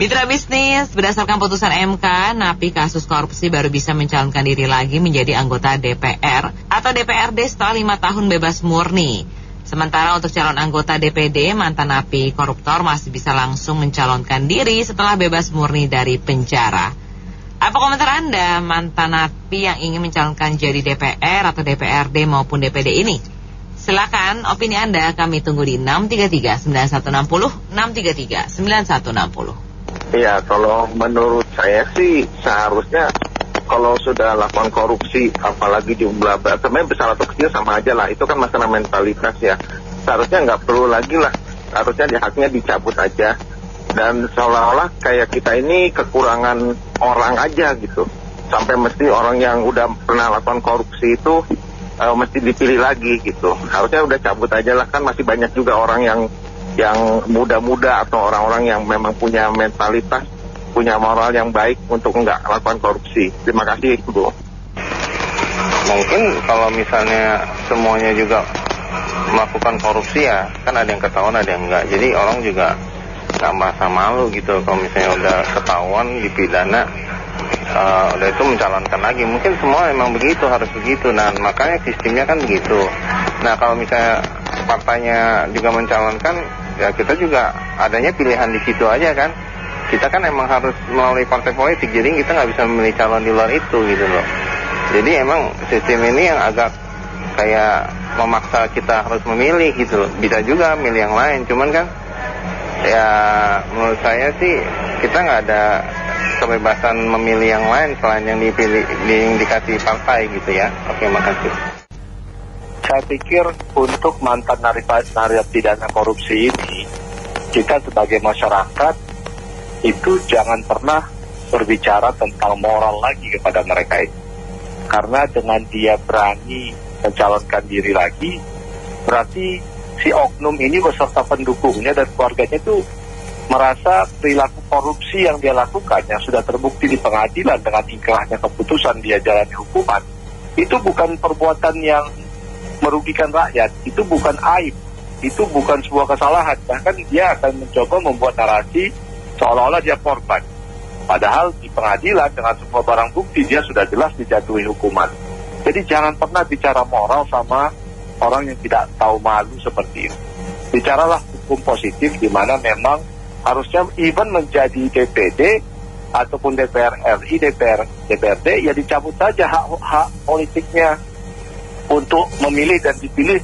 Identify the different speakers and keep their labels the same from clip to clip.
Speaker 1: Mitra bisnis, berdasarkan putusan MK, napi kasus korupsi baru bisa mencalonkan diri lagi menjadi anggota DPR atau DPRD setelah 5 tahun bebas murni. Sementara untuk calon anggota DPD, mantan napi koruptor masih bisa langsung mencalonkan diri setelah bebas murni dari penjara. Apa komentar Anda, mantan napi yang ingin mencalonkan jadi DPR atau DPRD maupun DPD ini? Silakan opini Anda, kami tunggu di 633-9160, 633-9160.
Speaker 2: Iya, kalau menurut saya sih seharusnya kalau sudah lakukan korupsi, apalagi jumlah, sebenarnya besar atau kecil sama aja lah, itu kan masalah mentalitas ya. Seharusnya nggak perlu lagi lah, harusnya haknya dicabut aja. Dan seolah-olah kayak kita ini kekurangan orang aja gitu. Sampai mesti orang yang udah pernah lakukan korupsi itu mesti dipilih lagi gitu. Harusnya udah cabut aja lah, kan masih banyak juga orang yang muda-muda atau orang-orang yang memang punya mentalitas, punya moral yang baik untuk nggak lakukan korupsi. Terima kasih, Bu.
Speaker 3: Mungkin kalau misalnya semuanya juga melakukan korupsi ya, kan ada yang ketahuan, ada yang enggak. Jadi orang juga nggak merasa malu gitu kalau misalnya udah ketahuan dipidana, udah itu mencalonkan lagi. Mungkin semua memang begitu, harus begitu. Nah, makanya sistemnya kan begitu. Nah, kalau misalnya partainya juga mencalonkan, ya kita juga adanya pilihan di situ aja kan. Kita kan emang harus melalui partai politik, jadi kita nggak bisa memilih calon di luar itu gitu loh. Jadi emang sistem ini yang agak kayak memaksa kita harus memilih gitu loh. Bisa juga milih yang lain, cuman kan ya menurut saya sih kita nggak ada kebebasan memilih yang lain selain yang dipilih, yang dikasih partai gitu ya. Oke, makasih.
Speaker 4: Saya pikir untuk mantan narapidana korupsi ini, kita sebagai masyarakat itu jangan pernah berbicara tentang moral lagi kepada mereka itu. Karena dengan dia berani mencalonkan diri lagi, berarti si oknum ini beserta pendukungnya dan keluarganya itu merasa perilaku korupsi yang dia lakukan, yang sudah terbukti di pengadilan dengan ingkrahnya keputusan dia jalani hukuman, itu bukan perbuatan yang merugikan rakyat, itu bukan aib, itu bukan sebuah kesalahan. Bahkan dia akan mencoba membuat narasi seolah-olah dia korban. Padahal di pengadilan dengan semua barang bukti dia sudah jelas dijatuhi hukuman. Jadi jangan pernah bicara moral sama orang yang tidak tahu malu seperti itu. Bicaralah hukum positif di mana memang harusnya even menjadi DPD ataupun DPR RI, DPRD, ya dicabut saja hak politiknya untuk memilih dan dipilih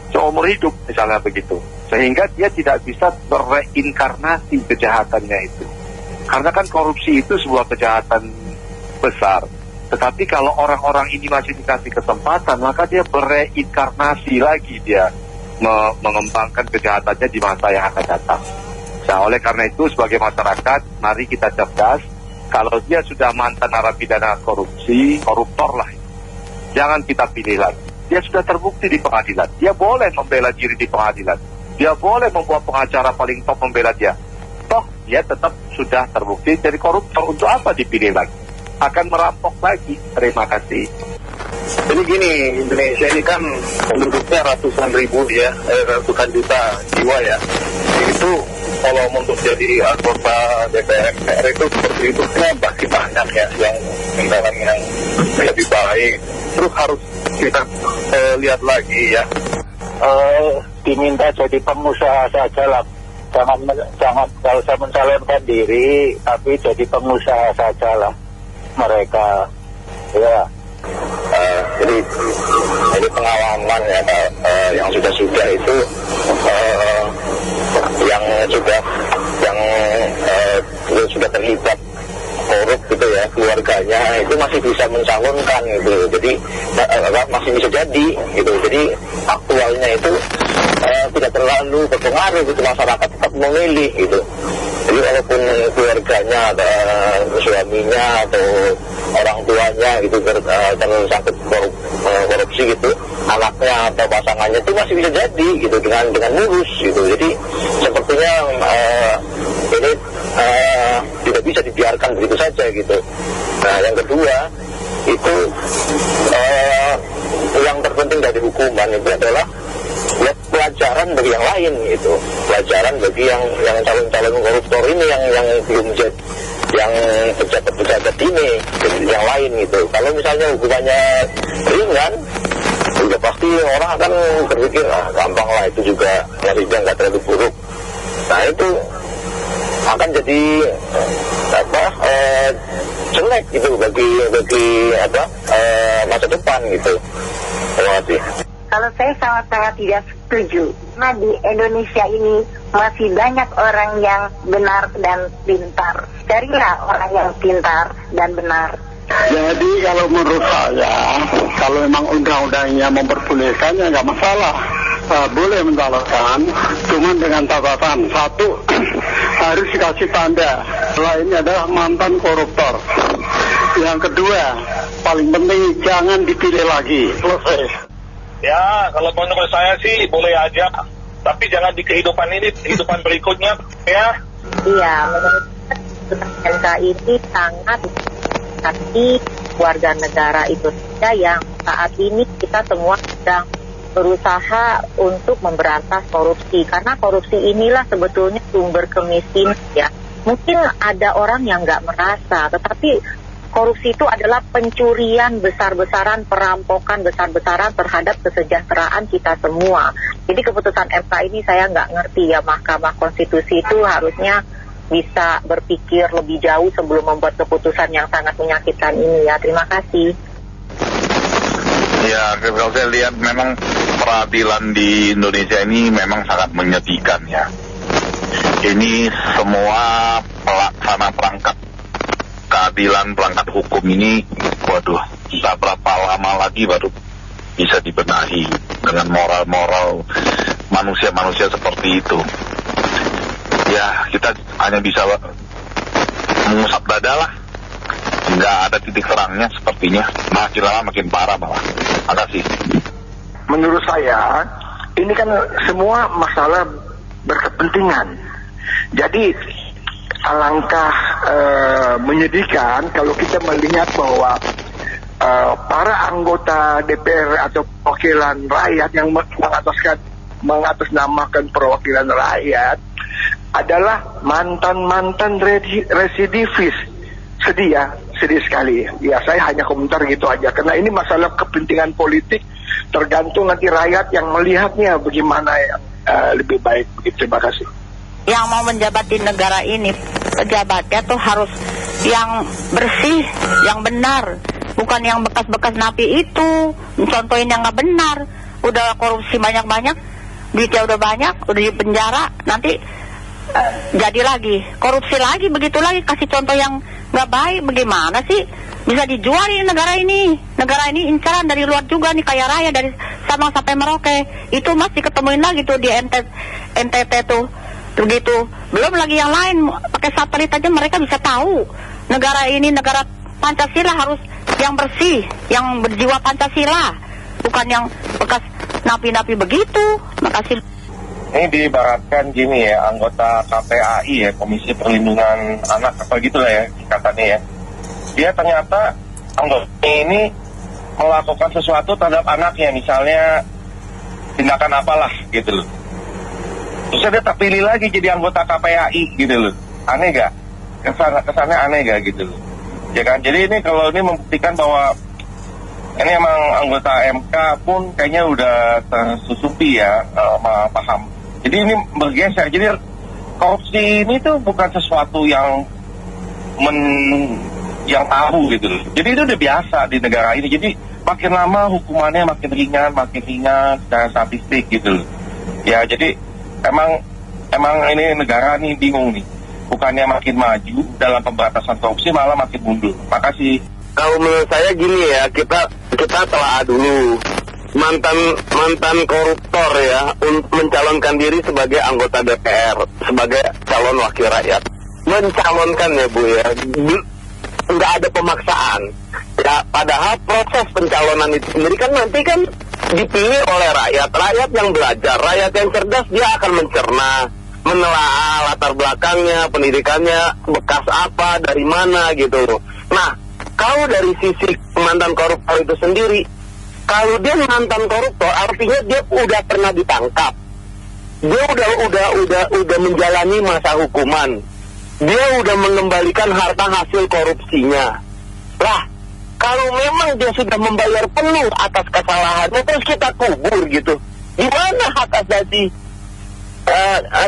Speaker 4: seumur hidup misalnya begitu, sehingga dia tidak bisa bereinkarnasi kejahatannya itu. Karena kan korupsi itu sebuah kejahatan besar, tetapi kalau orang-orang ini masih dikasih kesempatan, maka dia bereinkarnasi lagi, dia mengembangkan kejahatannya di masa yang akan datang. Nah, oleh karena itu sebagai masyarakat, mari kita cerdas. Kalau dia sudah mantan narapidana korupsi, koruptor lah, jangan kita pilih lagi. Dia sudah terbukti di pengadilan. Dia boleh membela diri di pengadilan. Dia boleh membuat pengacara paling top membela dia. Toh, dia tetap sudah terbukti jadi koruptor. Untuk apa dipilih lagi? Akan merampok lagi. Terima kasih.
Speaker 2: Jadi gini, Indonesia ini kan penduduknya ratusan ribu ya, ratusan juta jiwa ya. Itu kalau untuk jadi anggota DPR itu seperti itu kan pasti banyak ya yang lebih baik. Terus harus kita lihat lagi ya, diminta jadi pengusaha saja lah. Jangan kalau usah mencalonkan diri, tapi jadi pengusaha saja lah mereka ya.
Speaker 3: Jadi ini pengalaman ya yang sudah itu yang sudah terlibat korup gitu ya, keluarganya itu masih bisa mencalonkan gitu. Jadi masih bisa jadi gitu. Jadi aktualnya itu tidak terlalu berpengaruh gitu, masyarakat tetap memilih gitu. Jadi walaupun keluarganya, suaminya atau orang tuanya gitu tersangkut korupsi gitu, anaknya atau pasangannya itu masih bisa jadi gitu dengan mulus gitu. Jadi sepertinya ini tidak bisa dibiarkan begitu saja gitu. Nah, yang kedua itu yang terpenting dari hukuman itu adalah
Speaker 4: ya pelajaran bagi yang lain gitu, pelajaran bagi yang calon-calon koruptor ini yang belum jadi, yang pejabat-pejabat ini yang lain gitu. Kalau misalnya hukumannya ringan, udah pasti orang akan berpikir gampang lah, itu juga nasibnya nggak terlalu buruk. Nah itu akan jadi jelek gitu bagi masa depan gitu. Terima kasih.
Speaker 5: Kalau saya sangat-sangat tidak setuju. Nah, di Indonesia ini masih banyak orang yang benar dan pintar. Carilah orang yang pintar dan benar.
Speaker 6: Jadi kalau menurut saya, kalau memang undang-undangnya memperbolehkan ya nggak masalah. Boleh mencalonkan, cuman dengan catatan. Satu, harus dikasih tanda bahwa ini adalah mantan koruptor. Yang kedua, paling penting jangan dipilih lagi. Selesai.
Speaker 7: Ya, kalau menurut saya sih boleh aja, tapi jangan di kehidupan ini, kehidupan berikutnya, ya.
Speaker 5: Iya, menurut saya MK ini sangat tapi warga negara itu saja yang saat ini kita semua sedang berusaha untuk memberantas korupsi, karena korupsi inilah sebetulnya sumber kemiskinan ya. Mungkin ada orang yang nggak merasa, tetapi korupsi itu adalah pencurian besar-besaran, perampokan besar-besaran terhadap kesejahteraan kita semua. Jadi keputusan MK ini saya nggak ngerti ya, Mahkamah Konstitusi itu harusnya bisa berpikir lebih jauh sebelum membuat keputusan yang sangat menyakitkan ini ya. Terima kasih.
Speaker 3: Ya, kalau saya lihat memang peradilan di Indonesia ini memang sangat menyedihkan ya. Ini semua pelaksana perangkat keadilan, perangkat hukum ini, waduh, bisa berapa lama lagi baru bisa dibenahi dengan moral-moral manusia-manusia seperti itu. Ya, kita hanya bisa mengusap dada lah. Nggak ada titik terangnya sepertinya. Makin lama makin parah malah. Makasih.
Speaker 2: Menurut saya, ini kan semua masalah berkepentingan. Jadi alangkah menyedihkan kalau kita melihat bahwa para anggota DPR atau perwakilan rakyat yang mengatasnamakan perwakilan rakyat adalah mantan-mantan residivis. Sedih sekali. Ya, saya hanya komentar gitu aja, karena ini masalah kepentingan politik, tergantung nanti rakyat yang melihatnya bagaimana yang lebih baik. Terima kasih.
Speaker 5: Yang mau menjabat di negara ini, pejabatnya tuh harus yang bersih, yang benar, bukan yang bekas-bekas napi itu, contohin yang nggak benar. Udah korupsi banyak-banyak, duitnya udah banyak, udah di penjara, nanti jadi lagi korupsi lagi, begitu lagi, kasih contoh yang nggak baik. Bagaimana sih bisa dijual ini negara ini? Negara ini incaran dari luar juga nih, kaya raya dari Sabang sampai Merauke. Itu masih ketemuin lagi tuh di NTT tuh begitu. Belum lagi yang lain, pakai satelit aja mereka bisa tahu. Negara ini negara Pancasila, harus yang bersih, yang berjiwa Pancasila, bukan yang bekas napi-napi begitu. Makasih.
Speaker 7: Ini diibaratkan gini ya, anggota KPAI ya, Komisi Perlindungan Anak apa gitu lah ya singkatannya ya. Dia ternyata anggota ini melakukan sesuatu terhadap anaknya, misalnya tindakan apalah gitu loh. Terus dia terpilih lagi jadi anggota KPAI gitu loh. Aneh gak? Kesannya aneh gak gitu loh. Ya kan, jadi ini kalau ini membuktikan bahwa ini emang anggota MK pun kayaknya udah tersusupi ya, paham. Jadi ini bergeser. Jadi korupsi ini tuh bukan sesuatu yang tabu gitu loh. Jadi itu udah biasa di negara ini. Jadi makin lama hukumannya makin ringan secara statistik gitu loh. Ya jadi emang ini negara nih bingung nih. Bukannya makin maju dalam pemberantasan korupsi, malah makin mundur. Makasih.
Speaker 2: Kalau menurut saya gini ya, kita telah dulu mantan koruptor ya mencalonkan diri sebagai anggota DPR, sebagai calon wakil rakyat. Mencalonkan ya Bu ya, nggak ada pemaksaan. Ya, padahal proses pencalonan itu sendiri kan nanti kan dipilih oleh rakyat yang belajar, rakyat yang cerdas, dia akan mencerna, menelaah latar belakangnya, pendidikannya, bekas apa, dari mana gitu. Nah, kalau dari sisi mantan koruptor itu sendiri,
Speaker 6: Kalau dia mantan koruptor, artinya dia udah pernah ditangkap. Dia udah menjalani masa hukuman. Dia udah mengembalikan harta hasil korupsinya. Lah, kalau memang dia sudah membayar penuh atas kesalahannya, terus kita kubur gitu, gimana hak asasi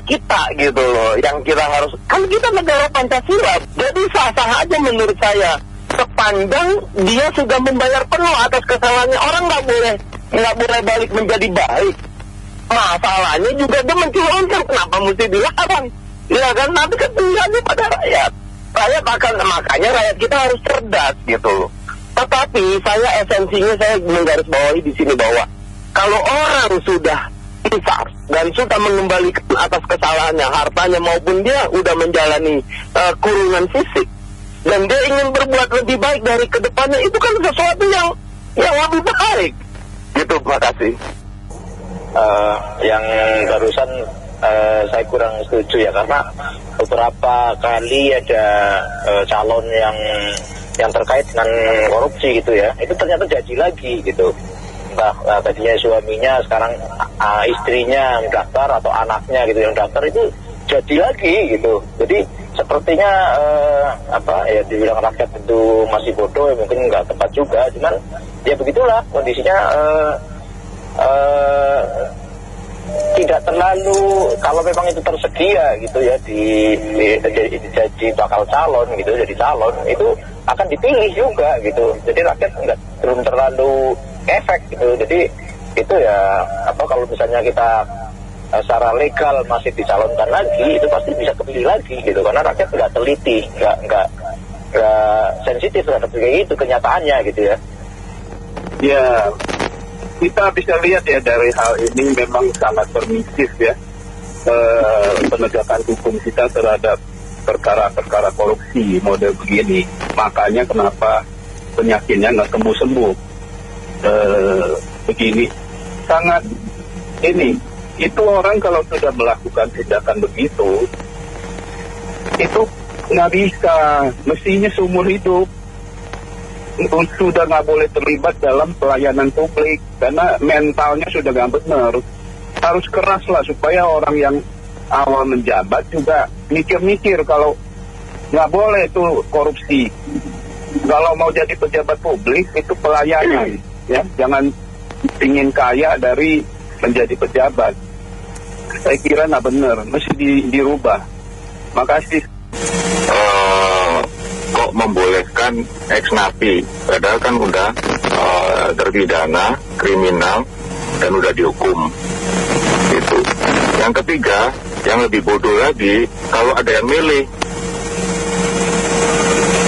Speaker 6: kita gitu loh, yang kita harus, kan kita negara Pancasila, jadi sah-sah aja menurut saya, sepanjang dia sudah membayar penuh atas kesalahannya. Orang nggak boleh balik menjadi baik. Masalahnya juga dia mencalonkan, kenapa mesti dilarang? Ya kan, nanti kan tinggalnya pada rakyat. Rakyat akan, makanya rakyat kita harus cerdas gitu loh. Tetapi saya esensinya saya menggarisbawahi di sini bahwa kalau orang sudah insaf dan sudah mengembalikan atas kesalahannya, hartanya maupun dia udah menjalani kurungan fisik dan dia ingin berbuat lebih baik dari kedepannya, itu kan sesuatu yang lebih baik. Gitu, terima kasih.
Speaker 4: Yang barusan saya kurang setuju ya, karena beberapa kali ada calon yang terkait dengan korupsi gitu ya, itu ternyata jadi lagi gitu. Entah tadinya suaminya, sekarang istrinya yang daftar atau anaknya gitu yang daftar, itu jadi lagi gitu. Jadi sepertinya ya dibilang rakyat itu masih bodoh ya, mungkin nggak tepat juga, cuman ya begitulah kondisinya. Tidak terlalu, kalau memang itu tersedia gitu ya jadi bakal calon gitu, jadi calon itu akan dipilih juga gitu. Jadi rakyat belum terlalu efek gitu. Jadi itu ya kalau misalnya kita secara legal masih dicalonkan lagi, itu pasti bisa kepilih lagi gitu, karena rakyat nggak teliti, nggak sensitif terhadap kayak itu kenyataannya gitu ya.
Speaker 6: Ya, kita bisa lihat ya dari hal ini memang sangat permisif ya penegakan hukum kita terhadap perkara-perkara korupsi model begini. Makanya kenapa penyakitnya nggak sembuh-sembuh begini. Sangat itu orang kalau sudah melakukan tindakan begitu, itu nggak bisa, mestinya seumur hidup sudah nggak boleh terlibat dalam pelayanan publik, karena mentalnya sudah nggak benar. Harus keras lah supaya orang yang awal menjabat juga mikir-mikir kalau nggak boleh itu korupsi. Kalau mau jadi pejabat publik itu pelayanan, ya, jangan ingin kaya dari menjadi pejabat. Saya kira nggak benar, mesti dirubah. Makasih.
Speaker 2: Kok membolehkan ex-napi, padahal kan udah terpidana kriminal dan udah dihukum. Itu. Yang ketiga, yang lebih bodoh lagi, kalau ada yang milih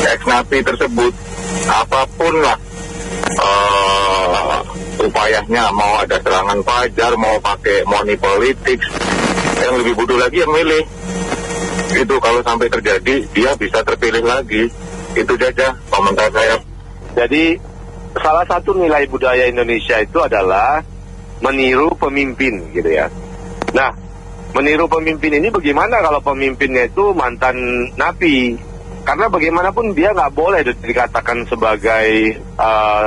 Speaker 2: ex-napi tersebut, apapun lah upayanya, mau ada serangan fajar, mau pakai money politics, yang lebih bodoh lagi yang milih. Itu kalau sampai terjadi, dia bisa terpilih lagi. Itu saja komentar saya.
Speaker 4: Jadi salah satu nilai budaya Indonesia itu adalah meniru pemimpin gitu ya. Nah, meniru pemimpin ini bagaimana kalau pemimpinnya itu mantan napi? Karena bagaimanapun dia nggak boleh dikatakan sebagai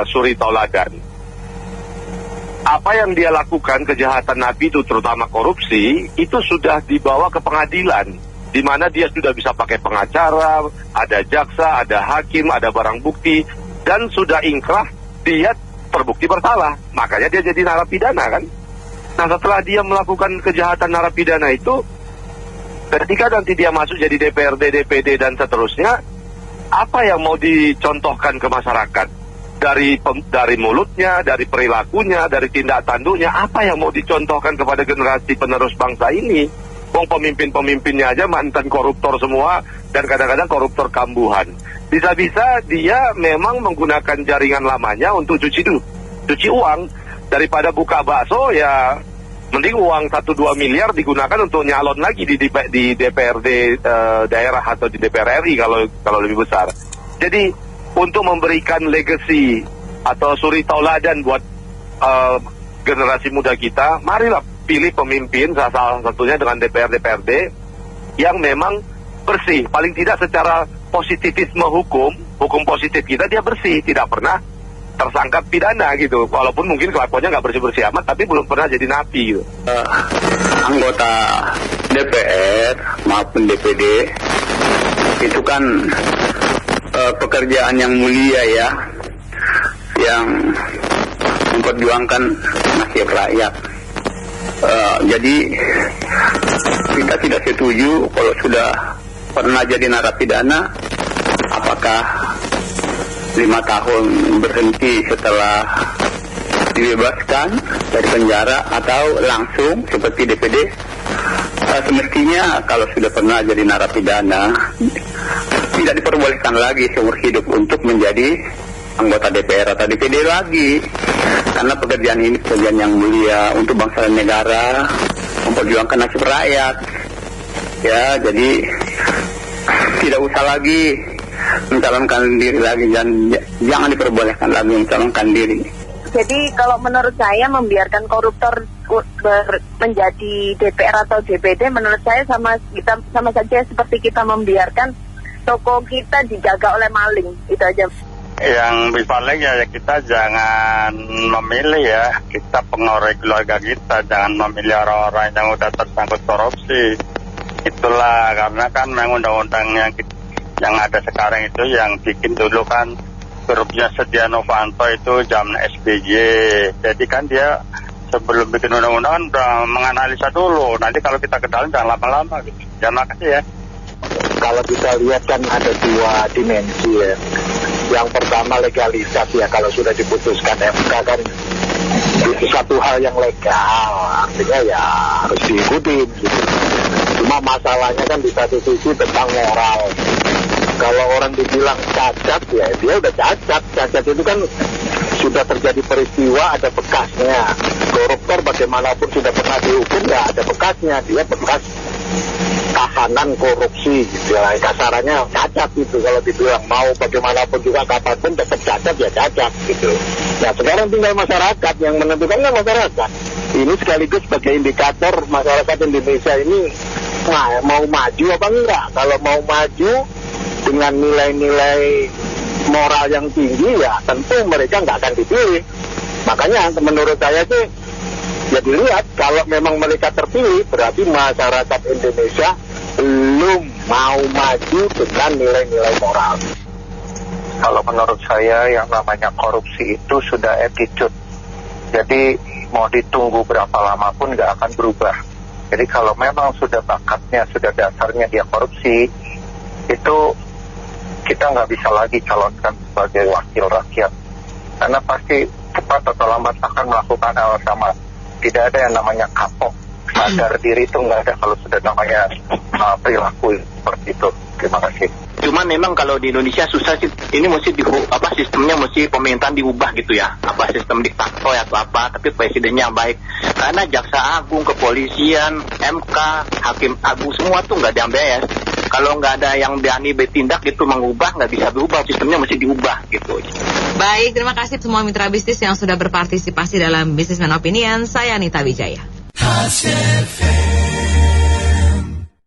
Speaker 4: suri tauladan. Apa yang dia lakukan, kejahatan napi itu terutama korupsi, itu sudah dibawa ke pengadilan, di mana dia sudah bisa pakai pengacara, ada jaksa, ada hakim, ada barang bukti, dan sudah ingkrah, dia terbukti bersalah. Makanya dia jadi narapidana kan. Nah, setelah dia melakukan kejahatan narapidana itu, ketika nanti dia masuk jadi DPRD, DPD, dan seterusnya, apa yang mau dicontohkan ke masyarakat? Dari mulutnya, dari perilakunya, dari tindak tanduknya, apa yang mau dicontohkan kepada generasi penerus bangsa ini? Pemimpin-pemimpinnya aja mantan koruptor semua, dan kadang-kadang koruptor kambuhan. Bisa-bisa dia memang menggunakan jaringan lamanya untuk cuci uang. Daripada buka bakso, ya mending uang 1-2 miliar digunakan untuk nyalon lagi di DPRD daerah atau di DPR RI kalau lebih besar. Jadi untuk memberikan legacy atau suri tauladan buat generasi muda kita, marilah pilih pemimpin, salah satunya dengan DPRD yang memang bersih. Paling tidak secara positivisme hukum positif kita, dia bersih, tidak pernah
Speaker 2: tersangka pidana gitu, walaupun mungkin kelakuannya nggak bersih-bersih amat, tapi belum pernah jadi napi gitu.
Speaker 6: Anggota DPR maupun DPD itu kan pekerjaan yang mulia ya, yang memperjuangkan nasib rakyat. Jadi kita tidak setuju kalau sudah pernah jadi narapidana, apakah 5 tahun berhenti setelah dibebaskan dari penjara atau langsung seperti DPD. Semestinya kalau sudah pernah jadi narapidana tidak diperbolehkan lagi seumur hidup untuk menjadi anggota DPR atau DPD lagi, karena pekerjaan ini pekerjaan yang mulia untuk bangsa dan negara, memperjuangkan nasib rakyat ya. Jadi tidak usah lagi mencalonkan diri lagi, dan jangan diperbolehkan lagi mencalonkan diri.
Speaker 8: Jadi kalau menurut saya membiarkan koruptor menjadi DPR atau DPD, menurut saya sama saja seperti kita membiarkan toko kita dijaga oleh maling, itu aja.
Speaker 6: Yang paling ya kita jangan memilih ya, kita pengaruhi keluarga kita, jangan memilih orang-orang yang udah tersangkut korupsi. Itulah karena kan memang undang-undang yang ada sekarang itu yang bikin dulu kan grupnya Setia Novanto itu zaman SBY. Jadi kan dia sebelum bikin undang-undang kan udah menganalisa dulu. Nanti kalau kita ke dalam jangan lama-lama gitu. Terima kasih ya.
Speaker 4: Kalau kita lihat kan ada 2 dimensi ya. Yang pertama legalitas ya, kalau sudah diputuskan MK kan itu satu hal yang legal, artinya ya harus diikuti gitu. Cuma masalahnya kan di satu sisi tentang moral. Kalau orang dibilang cacat ya dia udah cacat. Cacat itu kan sudah terjadi peristiwa, ada bekasnya. Koruptor bagaimanapun sudah pernah dihukum ya ada bekasnya, dia bekas tahanan korupsi gitu ya. Kasarannya cacat itu kalau dibilang, mau bagaimanapun juga kapanpun tetap cacat ya cacat gitu. Nah sekarang tinggal masyarakat yang menentukan, kan masyarakat. Ini sekaligus sebagai indikator masyarakat Indonesia ini mau maju apa enggak. Kalau mau maju dengan nilai-nilai moral yang tinggi ya tentu mereka nggak akan dipilih. Makanya menurut saya sih ya dilihat, kalau memang mereka terpilih berarti masyarakat Indonesia belum mau maju dengan nilai-nilai moral.
Speaker 2: Kalau menurut saya yang namanya korupsi itu sudah attitude. Jadi mau ditunggu berapa lama pun nggak akan berubah. Jadi kalau memang sudah bakatnya, sudah dasarnya dia korupsi, itu kita nggak bisa lagi calonkan sebagai wakil rakyat. Karena pasti cepat atau lambat akan melakukan hal sama. Tidak ada yang namanya kapok. Sadar diri itu nggak ada kalau sudah namanya perilaku seperti itu. Terima kasih.
Speaker 9: Cuma memang kalau di Indonesia susah sih, ini mesti sistemnya mesti pemerintahan diubah gitu ya, sistem diktator atau apa, tapi presidennya yang baik. Karena jaksa agung, kepolisian, MK, hakim agung semua tuh nggak ada yang beres. Kalau nggak ada yang berani bertindak gitu mengubah, nggak bisa berubah, sistemnya mesti diubah gitu.
Speaker 1: Baik, terima kasih semua mitra bisnis yang sudah berpartisipasi dalam Businessman Opinion. Saya Anita Wijaya.